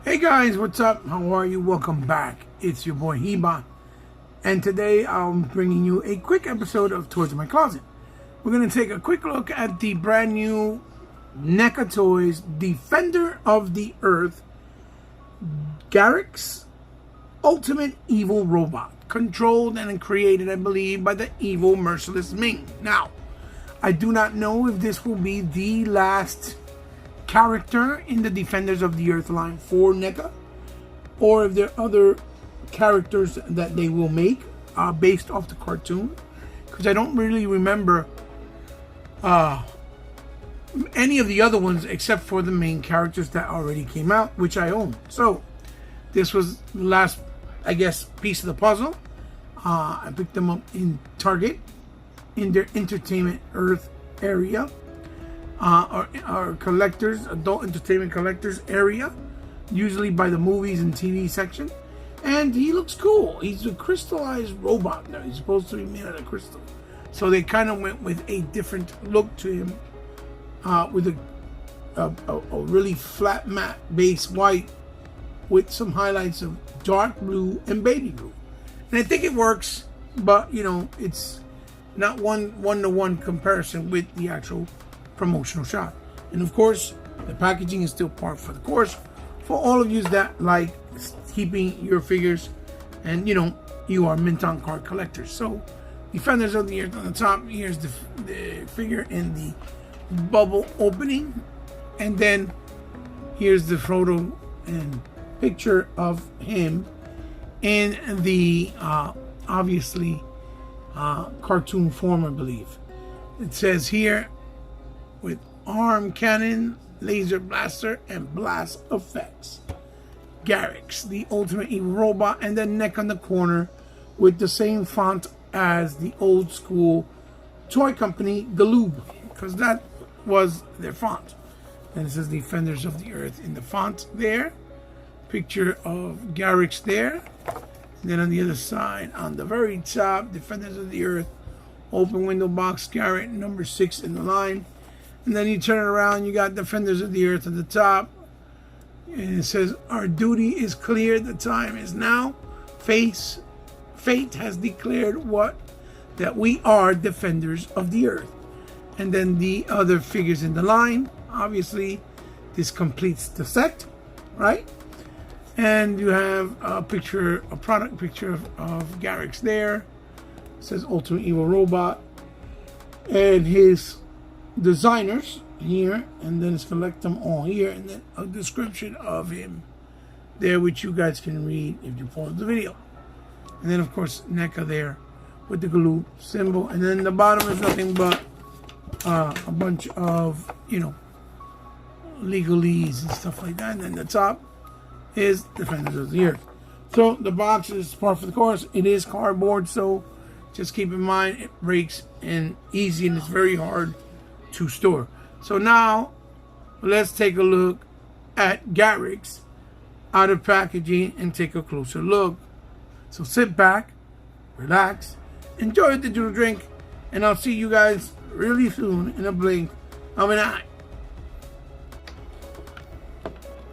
Hey guys, what's up? How are you? Welcome back. It's your boy Heba, and today I'm bringing you a quick episode of Toys in My Closet. We're going to take a quick look at the brand new NECA Toys Defender of the Earth garex Ultimate Evil Robot, controlled and created, I believe, by the evil merciless Ming. Now, I do not know if this will be the last character in the Defenders of the Earth line for NECA, or if there are other characters that they will make based off the cartoon, because I don't really remember any of the other ones except for the main characters that already came out, which I own. So this was the last, I guess, piece of the puzzle. I picked them up in Target in their Entertainment Earth area. Our collectors, adult entertainment collectors area, usually by the movies and TV section. And he looks cool. He's a crystallized robot now. He's supposed to be made out of crystal. So they kind of went with a different look to him, with a really flat matte base white with some highlights of dark blue and baby blue. And I think it works, but you know, it's not one-to-one comparison with the actual promotional shot. And of course, the packaging is still par for the course for all of you that like keeping your figures, and you know, you are mint on card collectors. So Defenders of the Earth on the top. Here's the figure in the bubble opening, and then here's the photo and picture of him in the obviously cartoon form, I believe. It says here, with arm cannon, laser blaster, and blast effects, garex, the ultimate evil robot, and then neck on the corner with the same font as the old school toy company Galoob, because that was their font. And it says Defenders of the Earth in the font there. Picture of garex there. And then on the other side, on the very top, Defenders of the Earth, open window box, Garrett, number 6 in the line. And then you turn it around, you got Defenders of the Earth at the top. And it says, our duty is clear, the time is now. Fate has declared that we are Defenders of the Earth. And then the other figures in the line. Obviously, this completes the set, right? And you have a product picture of garex there. It says Ultimate Evil Robot. And his designers here, and then select them all here, and then a description of him there, which you guys can read if you pause the video. And then of course NECA there with the Galoob symbol, and then the bottom is nothing but a bunch of, you know, legalese and stuff like that, and then the top is Defenders of the Earth. So the box is par for the course. It is cardboard, so just keep in mind it breaks and easy, and it's very hard to store. So now let's take a look at garex out of packaging and take a closer look. So sit back, relax, enjoy the digital drink, and I'll see you guys really soon in a blink of an eye.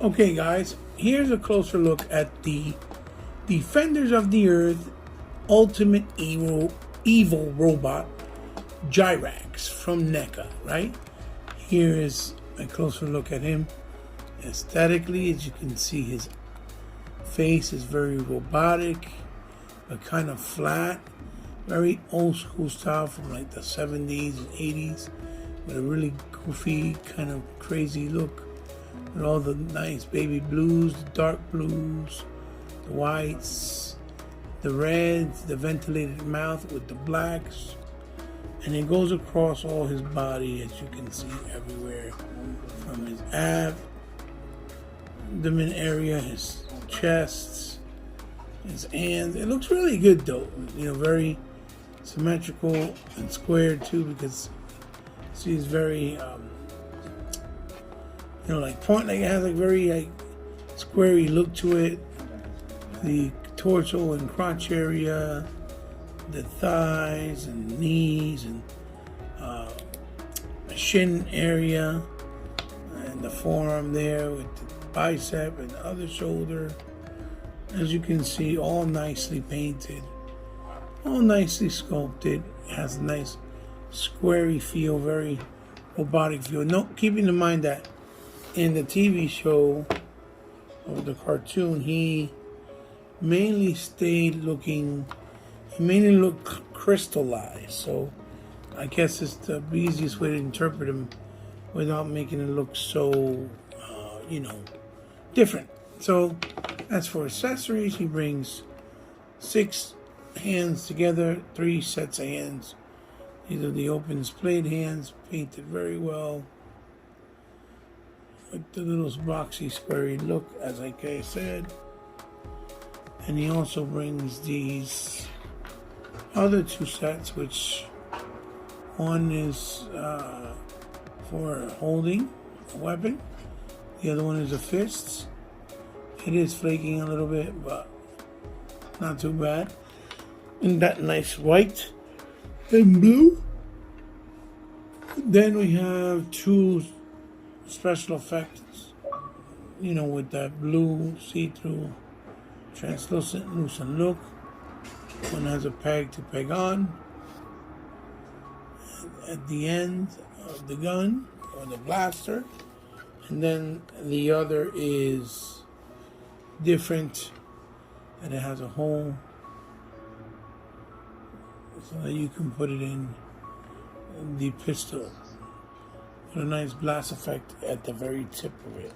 Okay guys, here's a closer look at the Defenders of the Earth Ultimate Evil Robot garex from NECA, right? Here is a closer look at him. Aesthetically, as you can see, his face is very robotic, but kind of flat, very old school style from like the 70s and 80s, with a really goofy, kind of crazy look, with all the nice baby blues, the dark blues, the whites, the reds, the ventilated mouth with the blacks. And it goes across all his body, as you can see, everywhere, from his abdomen area, his chest, his hands. It looks really good though, you know, very symmetrical and squared too, because see, it's very, you know, like point, like it has like very like squarey look to it. The torso and crotch area, the thighs and knees, and the shin area, and the forearm there with bicep and the other shoulder. As you can see, all nicely painted, all nicely sculpted. It has a nice squarey feel, very robotic feel. No, keeping in mind that in the TV show or the cartoon, he mainly looked crystallized. So I guess it's the easiest way to interpret him without making it look so, different. So as for accessories, he brings 6 hands together, 3 sets of hands. These are the open splayed hands, painted very well, with the little boxy, squarey look, as I said. And he also brings these other 2 sets, which one is for holding a weapon. The other one is a fist. It is flaking a little bit, but not too bad. And that nice white and blue. Then we have 2 special effects, with that blue see-through translucent lucent look. One has a peg to peg on at the end of the gun or the blaster, and then the other is different, and it has a hole so that you can put it in the pistol with a nice blast effect at the very tip of it.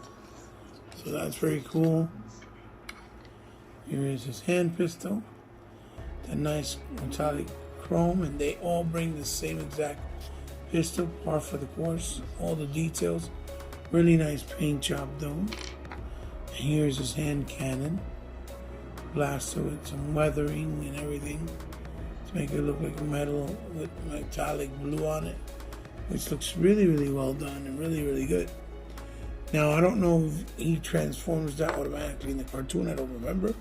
So that's very cool. Here is his hand pistol, the nice metallic chrome, and they all bring the same exact pistol, par for the course. All the details, really nice paint job though. And here's his hand cannon, blaster with some weathering and everything to make it look like a metal with metallic blue on it, which looks really, really well done and really, really good. Now, I don't know if he transforms that automatically in the cartoon. I don't remember.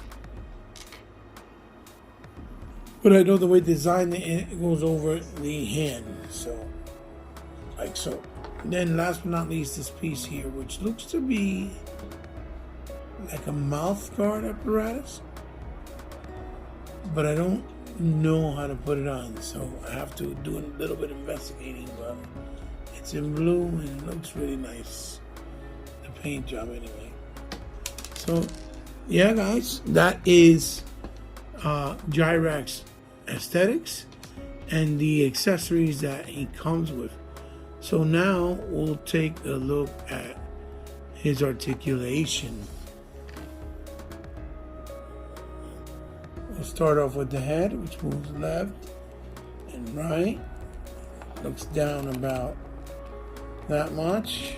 But I know the way designed it goes over the hand. So, like so. Then last but not least, this piece here, which looks to be like a mouth guard apparatus. But I don't know how to put it on. So I have to do a little bit of investigating. But it's in blue and it looks really nice. The paint job anyway. So, yeah guys, that is Garex aesthetics and the accessories that he comes with. So now we'll take a look at his articulation. We'll start off with the head, which moves left and right. Looks down about that much,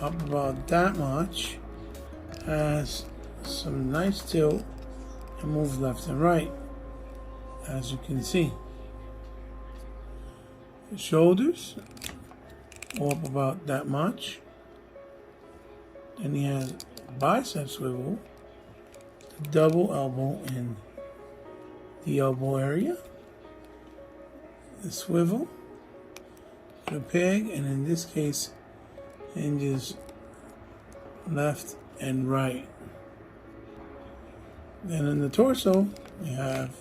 up about that much, has some nice tilt, and moves left and right, as you can see. The shoulders go up about that much. Then he has bicep swivel, double elbow in the elbow area, the swivel, the peg, and in this case hinges left and right. Then in the torso we have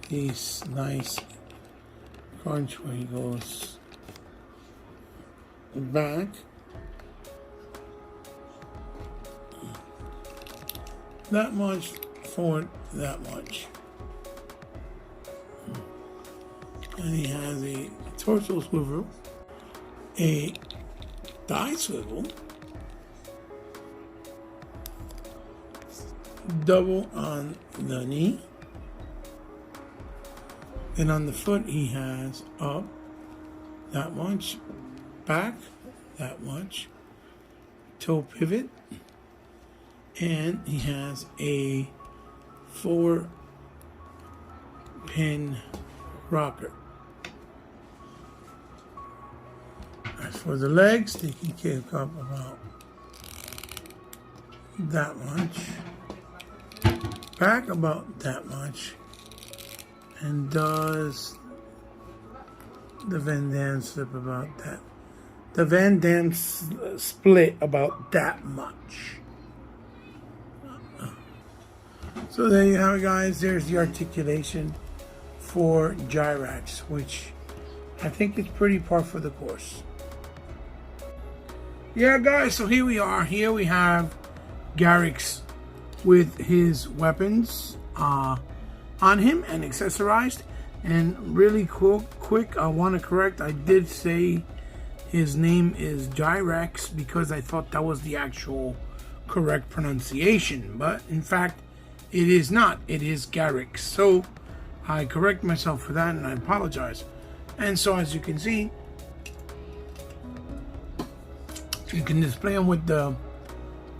these nice crunch where he goes back, that much, forward that much. And he has a torso swivel, a thigh swivel, double on the knee, and on the foot he has up that much, back that much, toe pivot, and he has a 4-pin rocker. As for the legs, they can kick up about that much, back about that much, and does the Van Dam slip about the Van Damme split about that much. So there you have it, guys. There's the articulation for Gyrax, which I think is pretty par for the course. Yeah, guys, so here we are. Here we have garex with his weapons on him and accessorized. And really quick, I want to correct. I did say his name is Gyrax because I thought that was the actual correct pronunciation. But in fact, it is not. It is garex. So I correct myself for that and I apologize. And so as you can see, you can display them with the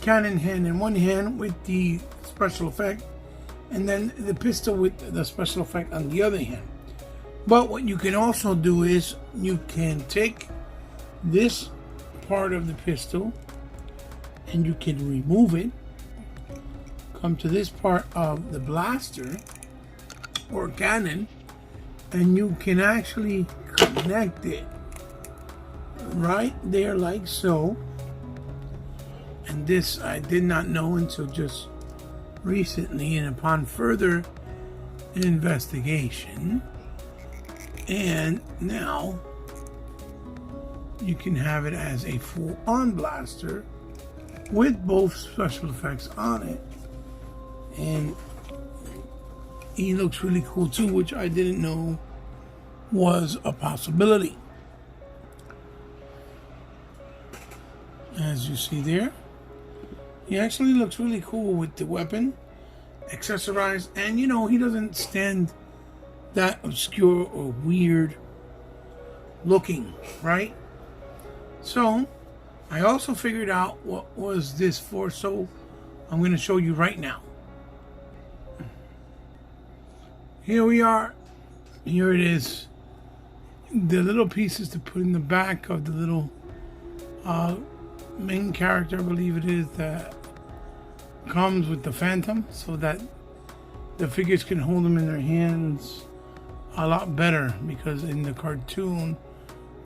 cannon hand in one hand with the special effect, and then the pistol with the special effect on the other hand. But what you can also do is you can take this part of the pistol and you can remove it, come to this part of the blaster or cannon, and you can actually connect it right there like so. And this I did not know until just recently, and upon further investigation. And now you can have it as a full-on blaster with both special effects on it. And he looks really cool too, which I didn't know was a possibility. As you see there, he actually looks really cool with the weapon accessorized, and you know, he doesn't stand that obscure or weird looking, right? So I also figured out what was this for, so I'm going to show you right now. Here we are. Here it is. The little pieces to put in the back of the little main character, I believe it is, that comes with the Phantom, so that the figures can hold them in their hands a lot better, because in the cartoon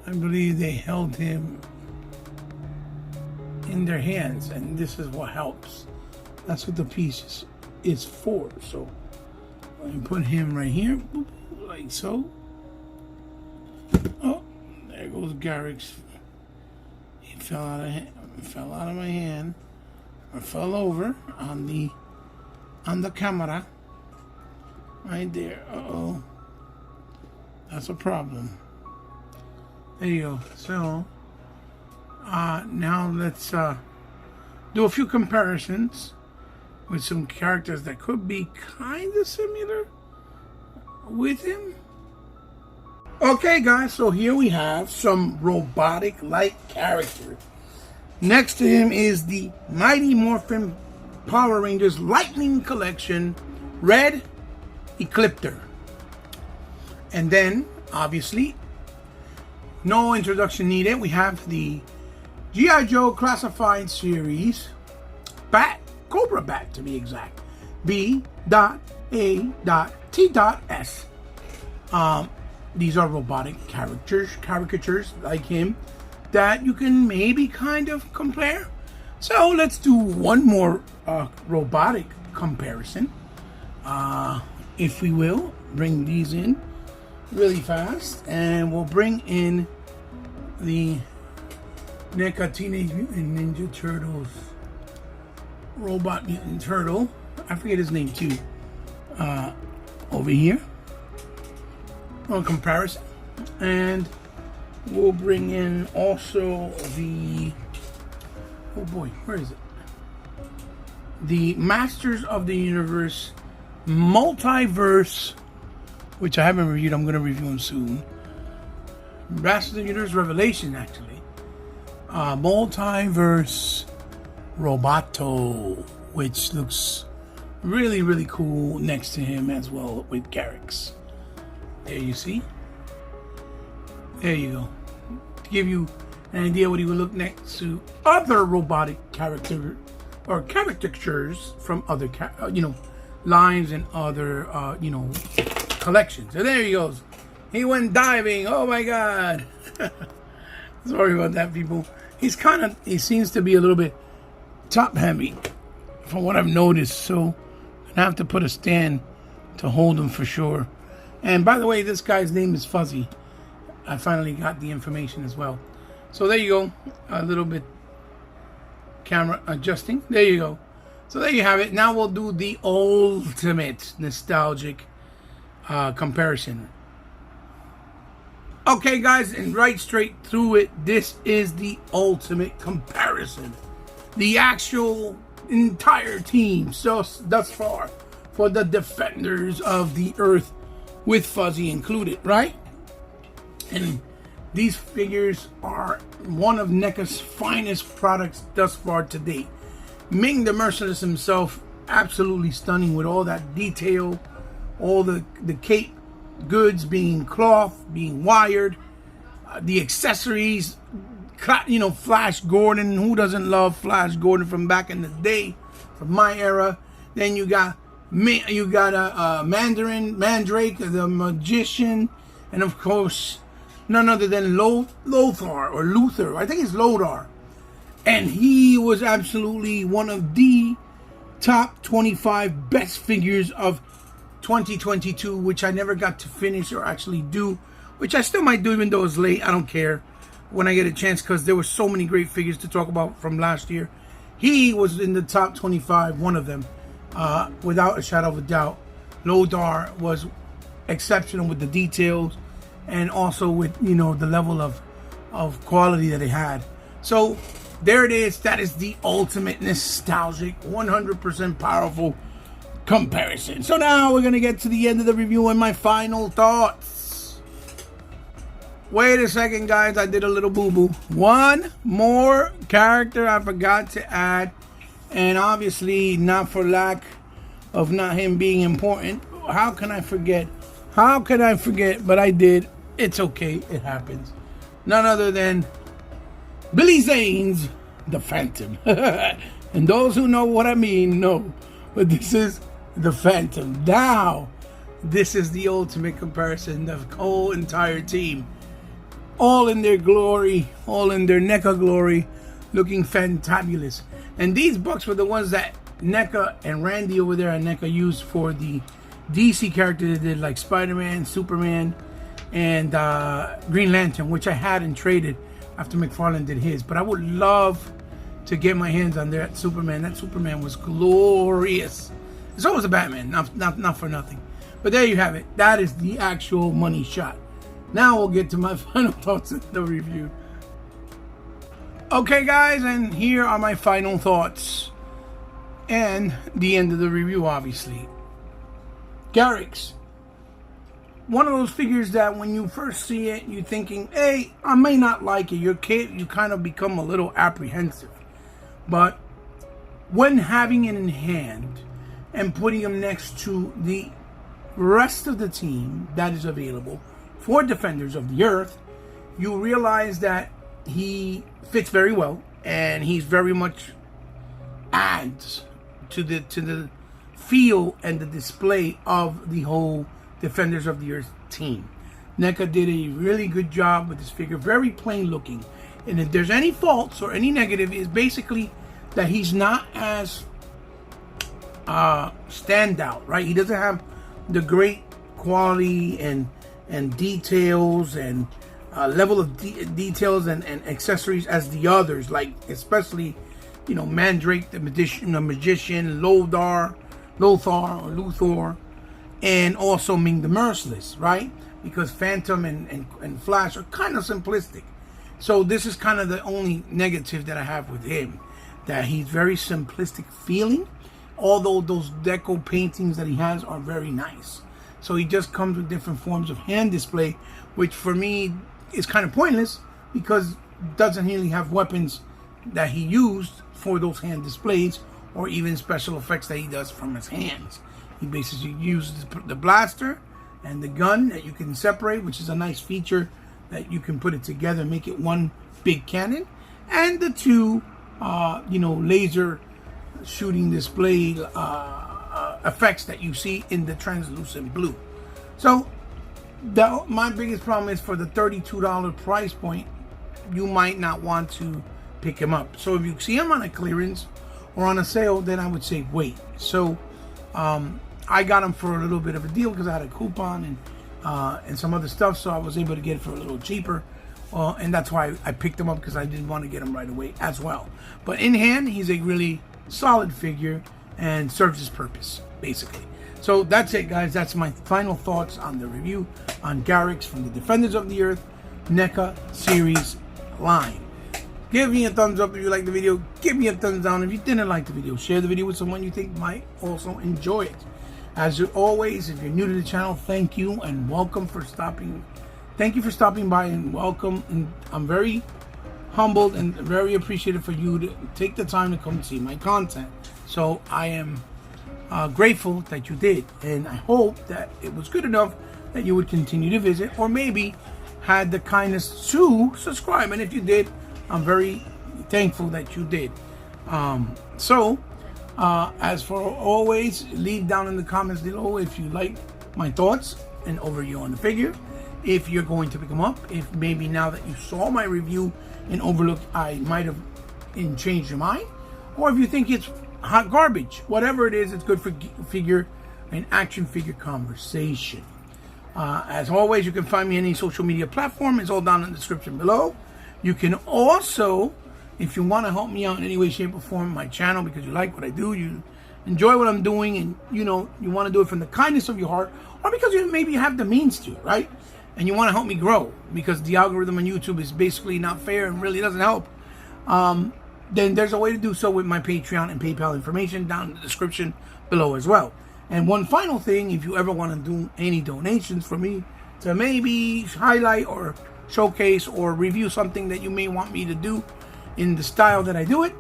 I believe they held him in their hands, and this is what helps. That's what the piece is for. So I put him right here, like so. Oh, there goes garex. He fell out of my hand, or fell over on the camera right there. Uh-oh, that's a problem. There you go. So now let's do a few comparisons with some characters that could be kind of similar with him. Okay, guys, so here we have some robotic-like characters. Next to him is the Mighty Morphin Power Rangers Lightning Collection Red Ecliptor. And then, obviously, no introduction needed, we have the G.I. Joe Classified Series Bat, Cobra Bat to be exact, B.A.T.S. These are robotic caricatures like him that you can maybe kind of compare. So let's do one more robotic comparison, if we will. Bring these in really fast, and we'll bring in the NECA Teenage Mutant Ninja Turtles Robot Mutant Turtle. I forget his name too. Over here. On comparison, and we'll bring in also the, oh boy, where is it? The Masters of the Universe Multiverse, which I haven't reviewed. I'm going to review them soon. Masters of the Universe Revelation, actually. Multiverse Roboto, which looks really, really cool next to him as well with garex. There you see. There you go. To give you an idea what he would look next to other robotic character or caricatures from other lines and other collections. So there he goes. He went diving. Oh my God. Sorry about that, people. He seems to be a little bit top heavy from what I've noticed, so I have to put a stand to hold him for sure. And by the way, this guy's name is Fuzzy. I finally got the information as well. So there you go. A little bit camera adjusting. There you go. So there you have it. Now we'll do the ultimate nostalgic comparison. Okay, guys, and right straight through it, this is the ultimate comparison. The actual entire team thus far for the Defenders of the Earth, with Fuzzy included, right? And these figures are one of NECA's finest products thus far to date. Ming the Merciless himself, absolutely stunning with all that detail, all the cape goods being cloth, being wired, the accessories, you know, Flash Gordon. Who doesn't love Flash Gordon from back in the day, from my era? Then you got a Mandrake, the Magician, and of course none other than Lothar, or Luther. I think it's Lodar. And he was absolutely one of the top 25 best figures of 2022, which I never got to finish or actually do, which I still might do even though it's late. I don't care when I get a chance, because there were so many great figures to talk about from last year. He was in the top 25, one of them, without a shadow of a doubt. Lodar was exceptional with the details, and also with, you know, the level of quality that they had. So there it is. That is the ultimate nostalgic, 100% powerful comparison. So now we're going to get to the end of the review and my final thoughts. Wait a second, guys. I did a little boo-boo. One more character I forgot to add. And obviously not for lack of not him being important. How can I forget? How can I forget? But I did. It's okay. It happens. None other than Billy Zane's The Phantom. And those who know what I mean know. But this is The Phantom. Now, this is the ultimate comparison. The whole entire team, all in their glory, all in their NECA glory, looking fantabulous. And these bucks were the ones that NECA and Randy over there at NECA used for the DC characters they did, like Spider-Man, Superman, and Green Lantern, which I had and traded after McFarlane did his. But I would love to get my hands on that Superman. That Superman was glorious. So was a Batman, not for nothing. But there you have it. That is the actual money shot. Now we'll get to my final thoughts in the review. Okay, guys, and here are my final thoughts. And the end of the review, obviously. Garex. One of those figures that when you first see it, you're thinking, hey, I may not like it. You kind of become a little apprehensive. But when having it in hand and putting him next to the rest of the team that is available for Defenders of the Earth, you realize that he fits very well, and he's very much adds to the feel and the display of the whole Defenders of the Earth team. NECA did a really good job with this figure, very plain looking. And if there's any faults or any negative, is basically that he's not as standout, right? He doesn't have the great quality and details and level of details and accessories as the others, like especially, you know, Mandrake, the magician, Lothar, and also Ming the Merciless, right? Because Phantom and Flash are kind of simplistic. So this is kind of the only negative that I have with him, that he's very simplistic feeling, although those deco paintings that he has are very nice. So he just comes with different forms of hand display, which for me is kind of pointless, because doesn't really have weapons that he used for those hand displays, or even special effects that he does from his hands. He basically uses the blaster and the gun that you can separate, which is a nice feature that you can put it together and make it one big cannon, and the two laser shooting display effects that you see in the translucent blue. So my biggest problem is, for the $32 price point, you might not want to pick him up. So if you see him on a clearance or on a sale, then I would say wait. So I got him for a little bit of a deal because I had a coupon and some other stuff, so I was able to get it for a little cheaper. And that's why I picked him up, because I didn't want to get him right away as well. But in hand, he's a really solid figure and serves his purpose, basically. So that's it, guys. That's my final thoughts on the review on Garex from the Defenders of the Earth NECA series line. Give me a thumbs up if you liked the video. Give me a thumbs down if you didn't like the video. Share the video with someone you think might also enjoy it. As always, if you're new to the channel, thank you and welcome for stopping. Thank you for stopping by and welcome. And I'm very humbled and very appreciative for you to take the time to come see my content. So I am grateful that you did, and I hope that it was good enough that you would continue to visit, or maybe had the kindness to subscribe. And if you did, I'm very thankful that you did. As for always, leave down in the comments below if you like my thoughts and overview on the figure, if you're going to pick them up, if maybe now that you saw my review and overlooked, I might have changed your mind, or if you think it's hot garbage. Whatever it is, it's good for figure and action figure conversation. As always, you can find me on any social media platform. It's all down in the description below. You can also, if you want to help me out in any way, shape, or form, my channel, because you like what I do, you enjoy what I'm doing, and you want to do it from the kindness of your heart, or because maybe you have the means to, right? And you want to help me grow, because the algorithm on YouTube is basically not fair and really doesn't help. Then there's a way to do so with my Patreon and PayPal information down in the description below as well. And one final thing, if you ever want to do any donations for me to maybe highlight or showcase or review something that you may want me to do in the style that I do it,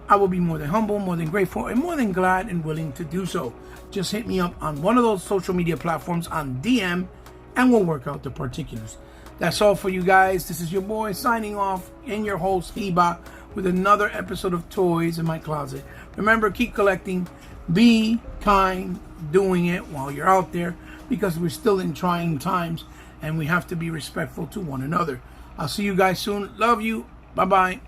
I will be more than humble, more than grateful, and more than glad and willing to do so. Just hit me up on one of those social media platforms on DM, and we'll work out the particulars. That's all for you guys. This is your boy signing off, and your host Hiba, with another episode of Toys in My Closet. Remember, keep collecting, be kind, doing it while you're out there, because we're still in trying times and we have to be respectful to one another. I'll see you guys soon. Love you. Bye-bye.